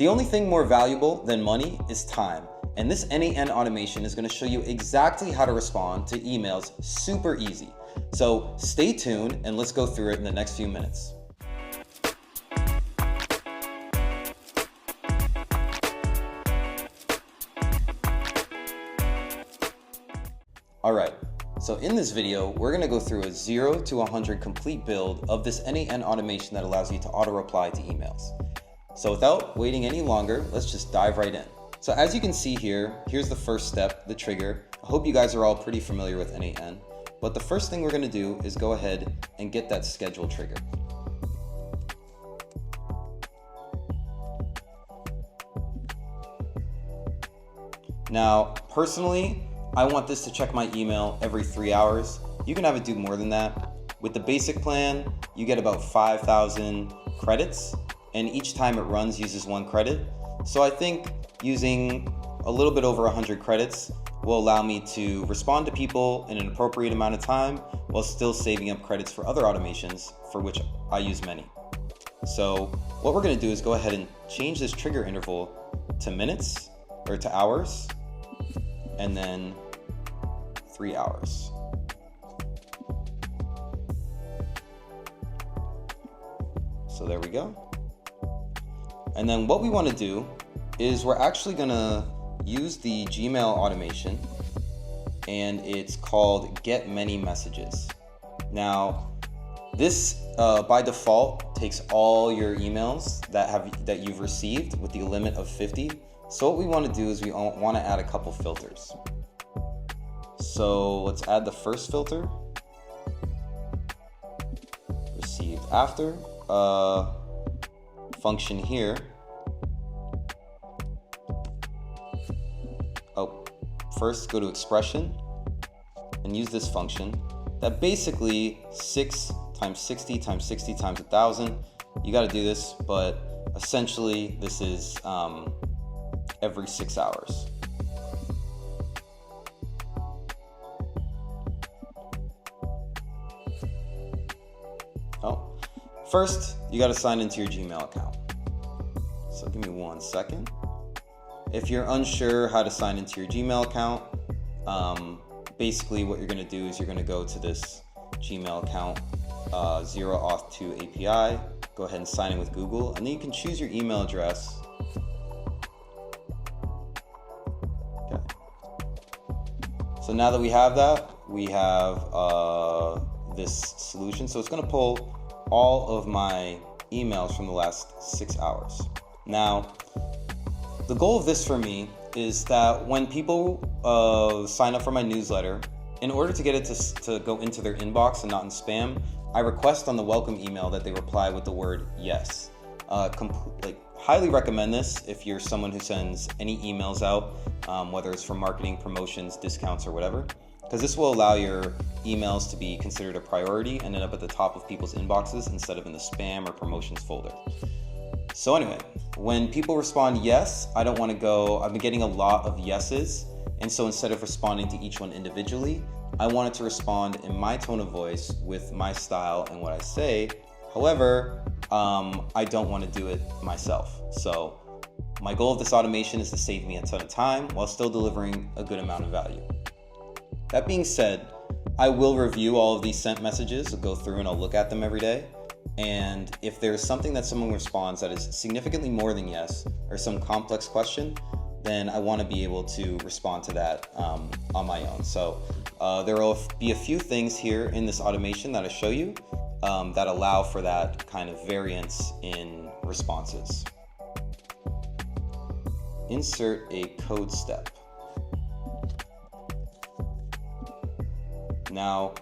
The only thing more valuable than money is time. And this N8N automation is going to show you exactly how to respond to emails super easy. So stay tuned and let's go through it in the next few minutes. Alright, so in this video, we're going to go through a 0 to 100 complete build of this N8N automation that allows you to auto-reply to emails. So without waiting any longer, let's just dive right in. So as you can see here, here's the first step, the trigger. I hope you guys are all pretty familiar with N8N, but the first thing we're going to do is go ahead and get that schedule trigger. Now, personally, I want this to check my email every 3 hours. You can have it do more than that. With the basic plan, you get about 5,000 credits, and each time it runs uses 1 credit. So I think using a little bit over 100 credits will allow me to respond to people in an appropriate amount of time while still saving up credits for other automations for which I use many. So what we're going to do is go ahead and change this trigger interval to minutes or to hours, and then 3 hours. So there we go. And then what we want to do is we're actually going to use the Gmail automation, and it's called Get Many Messages. Now, this by default takes all your emails that you've received with the limit of 50. So what we want to do is we want to add a couple filters. So let's add the first filter, received after, function here. First go to expression and use this function that basically 6 times 60 times 60 times 1,000. You got to do this, but essentially this is every 6 hours. Oh, first you got to sign into your Gmail account. So give me 1 second. If you're unsure how to sign into your Gmail account, basically what you're going to do is you're going to go to this Gmail account, 0auth2 API, go ahead and sign in with Google, and then you can choose your email address. Okay. So now that we have that, we have this solution. So it's going to pull all of my emails from the last 6 hours. Now, the goal of this for me is that when people sign up for my newsletter, in order to get it to go into their inbox and not in spam, I request on the welcome email that they reply with the word yes. Highly recommend this if you're someone who sends any emails out, whether it's for marketing, promotions, discounts, or whatever, because this will allow your emails to be considered a priority and end up at the top of people's inboxes instead of in the spam or promotions folder. So anyway, when people respond yes, I don't want to go, I've been getting a lot of yeses, and so instead of responding to each one individually, I wanted to respond in my tone of voice with my style and what I say. However, I don't want to do it myself. So my goal of this automation is to save me a ton of time while still delivering a good amount of value. That being said, I will review all of these sent messages, I'll go through and I'll look at them every day. And if there's something that someone responds that is significantly more than yes, or some complex question, then I want to be able to respond to that on my own. So there will be a few things here in this automation that I show you that allow for that kind of variance in responses. Insert a code step. Now,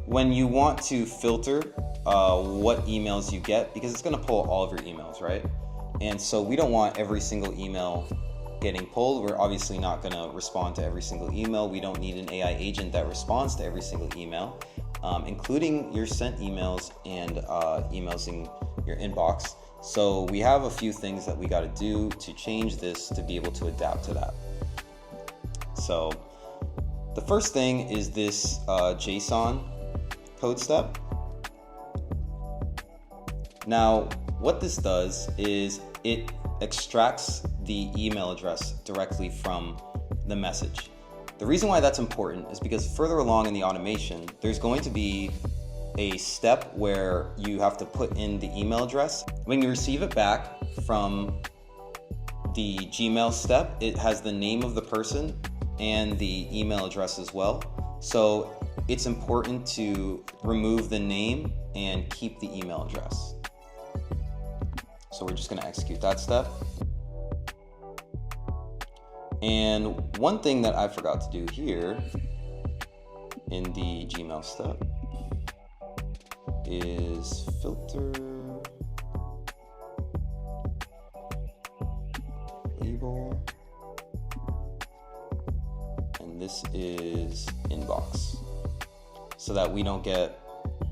when you want to filter what emails you get, because it's going to pull all of your emails, right? And so we don't want every single email getting pulled. We're obviously not going to respond to every single email. We don't need an AI agent that responds to every single email, including your sent emails and emails in your inbox. So we have a few things that we got to do to change this to be able to adapt to that. So the first thing is this JSON code step. Now, what this does is it extracts the email address directly from the message. The reason why that's important is because further along in the automation, there's going to be a step where you have to put in the email address. When you receive it back from the Gmail step, it has the name of the person and the email address as well. So it's important to remove the name and keep the email address. So we're just going to execute that step. And one thing that I forgot to do here in the Gmail step is filter label, and this is inbox, so that we don't get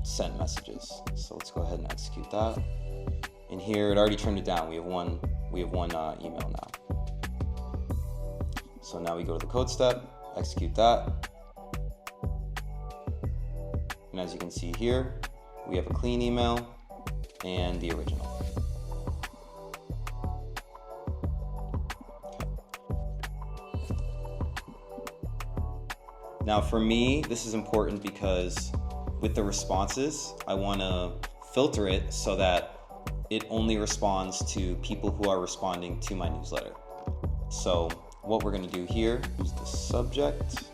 sent messages. So let's go ahead and execute that. In here, it already trimmed it down. We have one email now. So now we go to the code step, execute that. And as you can see here, we have a clean email and the original. Now for me, this is important because with the responses, I want to filter it so that it only responds to people who are responding to my newsletter. So what we're going to do here is the subject.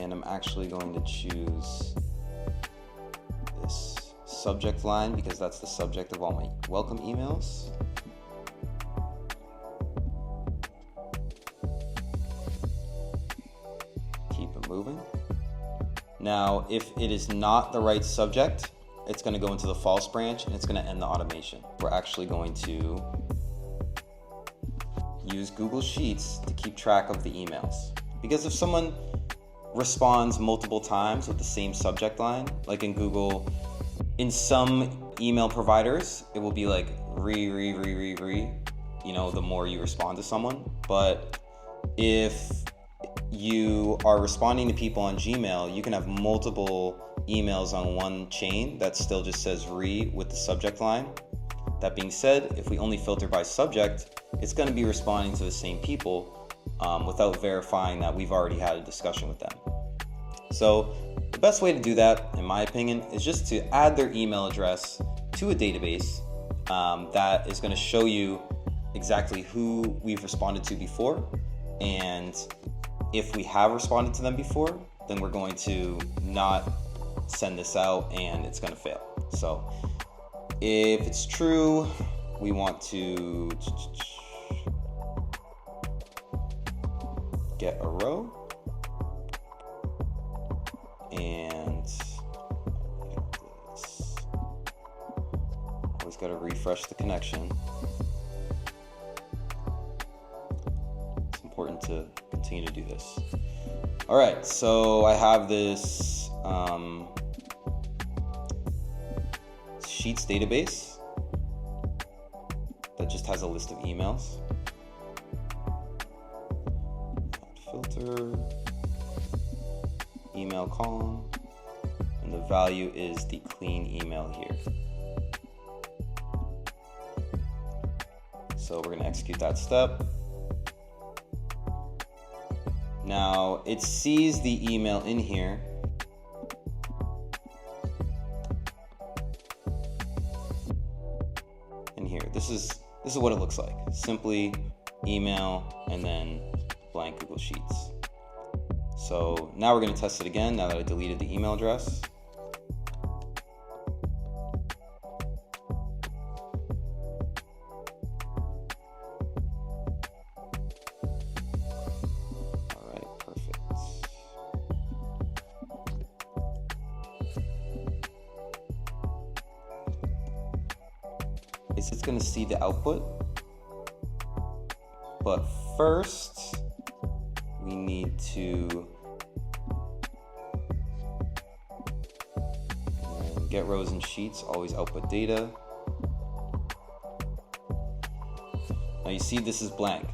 And I'm actually going to choose this subject line because that's the subject of all my welcome emails. Keep it moving. Now, if it is not the right subject, it's going to go into the false branch and it's going to end the automation. We're actually going to use Google Sheets to keep track of the emails. Because if someone responds multiple times with the same subject line, like in Google, in some email providers, it will be like you know, the more you respond to someone. But if you are responding to people on Gmail, you can have multiple emails on one chain that still just says with the subject line. That being said, if we only filter by subject, it's going to be responding to the same people without verifying that we've already had a discussion with them. So the best way to do that, in my opinion, is just to add their email address to a database that is going to show you exactly who we've responded to before. And if we have responded to them before, then we're going to not send this out and it's going to fail. So if it's true, we want to get a row and always got to refresh the connection. It's important to continue to do this. All right, so I have this Sheets database that just has a list of emails. Filter, email column, and the value is the clean email here. So we're going to execute that step. Now it sees the email in here. And here, this is what it looks like. Simply email and then blank Google Sheets. So now we're going to test it again now that I deleted the email address. It's going to see the output, but first we need to get rows and sheets, always output data. Now you see this is blank.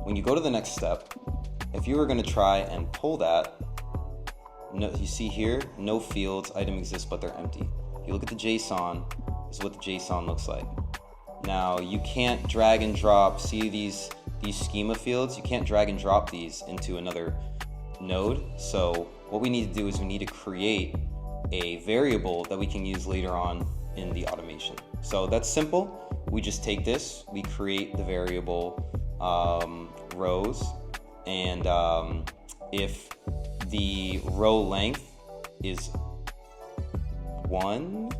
When you go to the next step, if you were going to try and pull that, no, you see here, no fields, item exists, but they're empty. If you look at the JSON, this is what the JSON looks like. Now, you can't drag and drop, see these schema fields, you can't drag and drop these into another node. So what we need to do is we need to create a variable that we can use later on in the automation. So that's simple. We just take this, we create the variable rows, and if the row length is 1,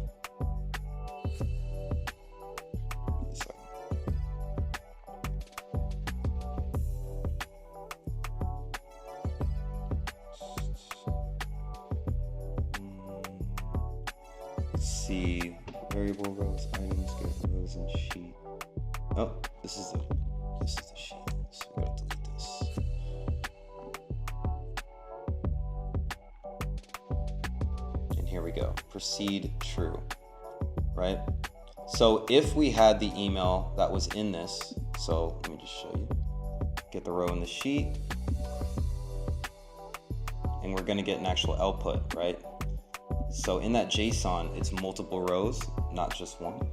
see variable rows, items, get rows and sheet. Oh, this is the sheet. So we gotta delete this. And here we go. Proceed true. Right? So if we had the email that was in this, so let me just show you. Get the row in the sheet. And we're gonna get an actual output, right? So in that JSON, it's multiple rows, not just one.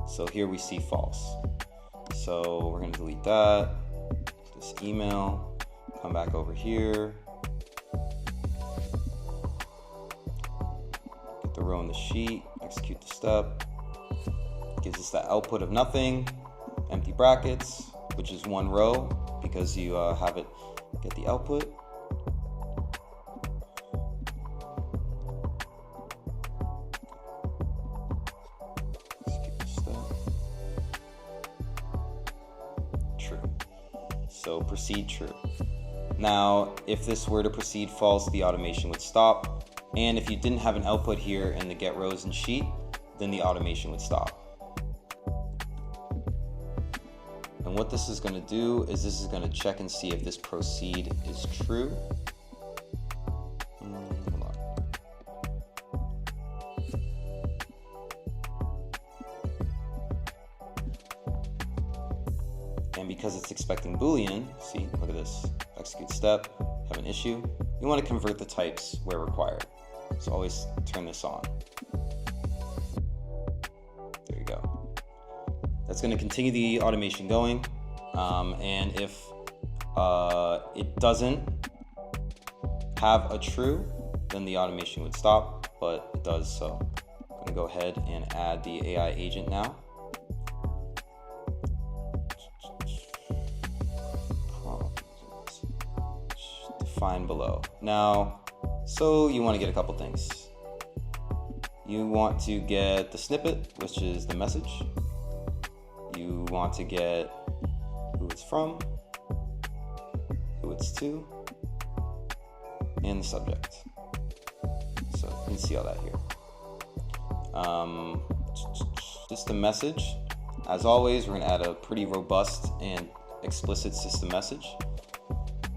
So here we see false. So we're gonna delete that, this email, come back over here, get the row in the sheet, execute the step, gives us that output of nothing, empty brackets, which is one row because you have it get the output. So proceed true. Now, if this were to proceed false, the automation would stop. And if you didn't have an output here in the get rows and sheet, then the automation would stop. And what this is going to do is this is going to check and see if this proceed is true. Hold on. And because it's expecting Boolean, see, look at this, execute step, have an issue. You want to convert the types where required. So always turn this on. There you go. That's going to continue the automation going. And if it doesn't have a true, then the automation would stop, but it does. So I'm going to go ahead and add the AI agent now. Define below. Now, so you want to get a couple things. You want to get the snippet, which is the message. You want to get who it's from, who it's to, and the subject. So you can see all that here. Just the message. As always, we're going to add a pretty robust and explicit system message.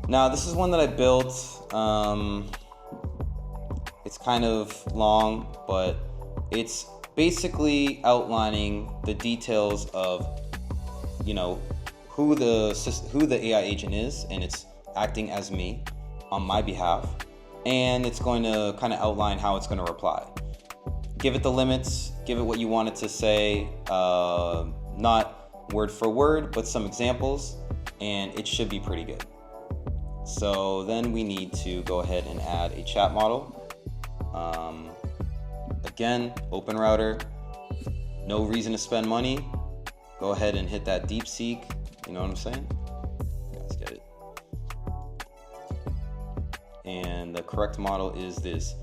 Now, this is one that I built. It's kind of long, but it's basically outlining the details of, you know, who the AI agent is, and it's acting as me on my behalf, and it's going to kind of outline how it's going to reply. Give it the limits, give it what you want it to say, not word for word, but some examples, and it should be pretty good. So then we need to go ahead and add a chat model. Again, open router, no reason to spend money. Go ahead and hit that DeepSeek, you know what I'm saying? You guys get it. And the correct model is this,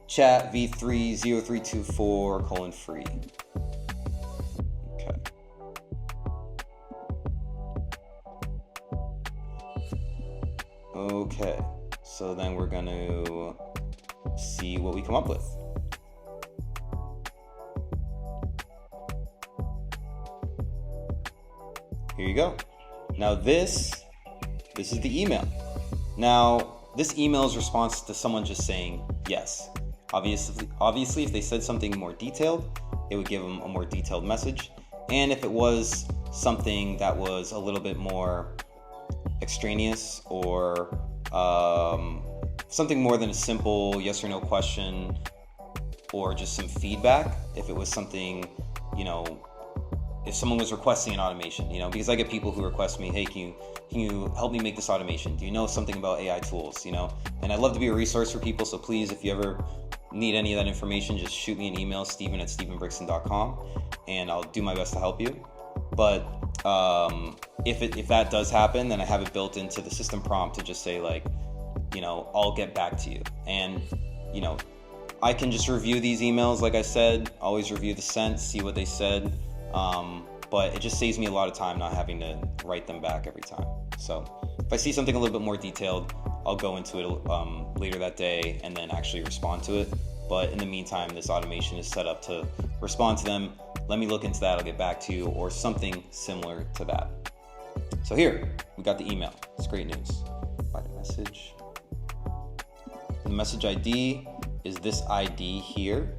chat v30324:free. Okay. Okay, so then we're going to see what we come up with. Here you go. Now this is the email. Now this email is response to someone just saying yes. Obviously, if they said something more detailed, it would give them a more detailed message. And if it was something that was a little bit more extraneous, or something more than a simple yes or no question, or just some feedback. If it was something, if someone was requesting an automation, because I get people who request me, hey, can you help me make this automation? Do you know something about AI tools? And I'd love to be a resource for people. So please, if you ever need any of that information, just shoot me an email, steven@stevenbrixton.com, and I'll do my best to help you. But if that does happen, then I have it built into the system prompt to just say I'll get back to you. And, I can just review these emails. Like I said, always review the sent, see what they said. But it just saves me a lot of time not having to write them back every time. So if I see something a little bit more detailed, I'll go into it later that day and then actually respond to it. But in the meantime, this automation is set up to respond to them. Let me look into that, I'll get back to you, or something similar to that. So here, we got the email. It's great news. Write a message. The message ID is this ID here.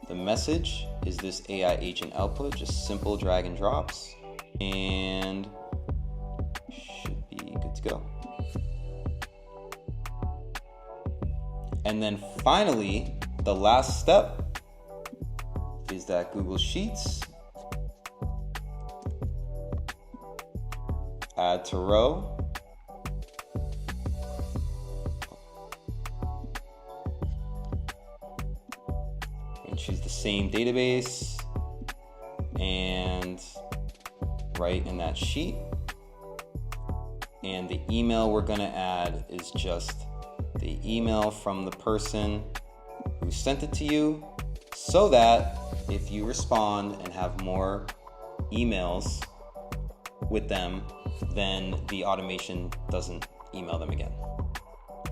The message is this AI agent output, just simple drag and drops, and should be good to go. And then finally, the last step is that Google Sheets, add to row, and choose the same database and write in that sheet. And the email we're going to add is just the email from the person who sent it to you, so that if you respond and have more emails with them, then the automation doesn't email them again.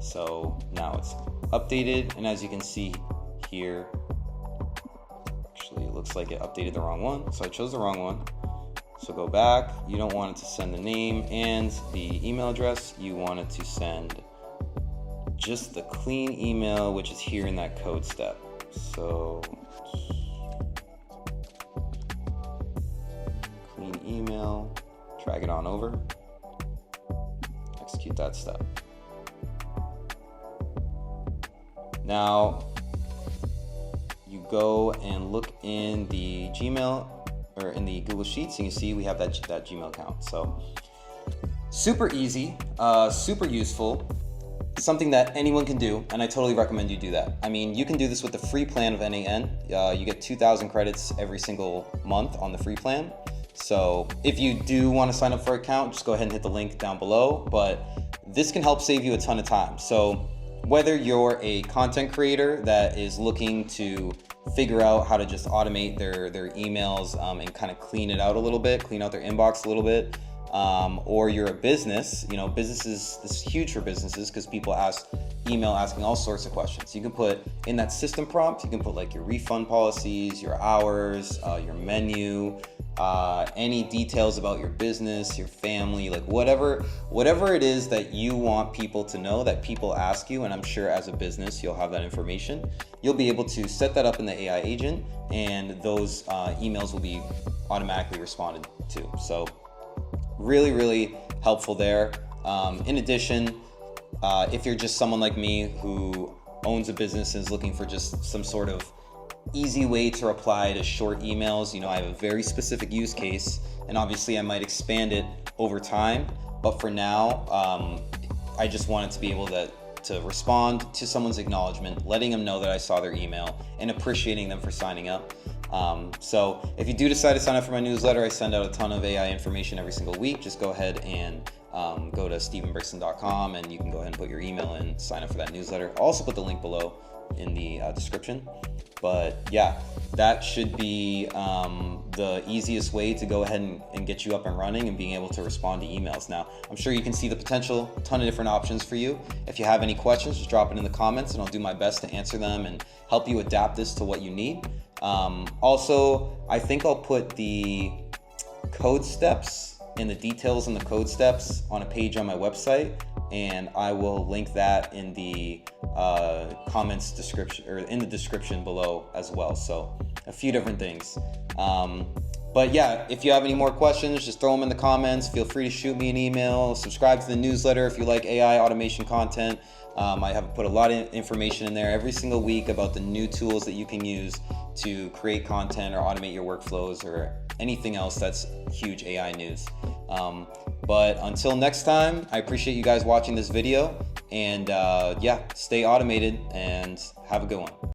So now it's updated, and as you can see here, actually it looks like it updated the wrong one, so I chose the wrong one. So go back, you don't want it to send the name and the email address, you want it to send just the clean email, which is here in that code step. So clean email, drag it on over, execute that step. Now you go and look in the Gmail or in the Google Sheets, and you see we have that Gmail account. So super easy, super useful, something that anyone can do, and I totally recommend you do that. I mean, you can do this with the free plan of N8N. You get 2,000 credits every single month on the free plan. So if you do want to sign up for an account, just go ahead and hit the link down below, but this can help save you a ton of time. So whether you're a content creator that is looking to figure out how to just automate their emails and kind of clean it out a little bit, clean out their inbox a little bit, or you're a business, businesses, this is huge for businesses because people email asking all sorts of questions. You can put in that system prompt, you can put like your refund policies, your hours, your menu, any details about your business, your family, like whatever it is that you want people to know that people ask you, and I'm sure as a business you'll have that information. You'll be able to set that up in the AI agent, and those emails will be automatically responded to. So really, really helpful there. In addition, if you're just someone like me who owns a business and is looking for just some sort of easy way to reply to short emails, I have a very specific use case, and obviously I might expand it over time, but for now, I just wanted to be able to respond to someone's acknowledgement, letting them know that I saw their email and appreciating them for signing up. So if you do decide to sign up for my newsletter, I send out a ton of AI information every single week. Just go ahead and go to stevenbrixton.com, and you can go ahead and put your email in, sign up for that newsletter. I'll also put the link below in the description. But yeah, that should be the easiest way to go ahead and get you up and running and being able to respond to emails. Now, I'm sure you can see the potential, ton of different options for you. If you have any questions, just drop it in the comments and I'll do my best to answer them and help you adapt this to what you need. Also, I think I'll put the code steps and the details on the code steps on a page on my website, and I will link that in the comments description, or in the description below as well. So a few different things. But yeah, if you have any more questions, just throw them in the comments. Feel free to shoot me an email. Subscribe to the newsletter if you like AI automation content. I have put a lot of information in there every single week about the new tools that you can use to create content or automate your workflows or anything else that's huge AI news. But until next time, I appreciate you guys watching this video, and yeah, stay automated and have a good one.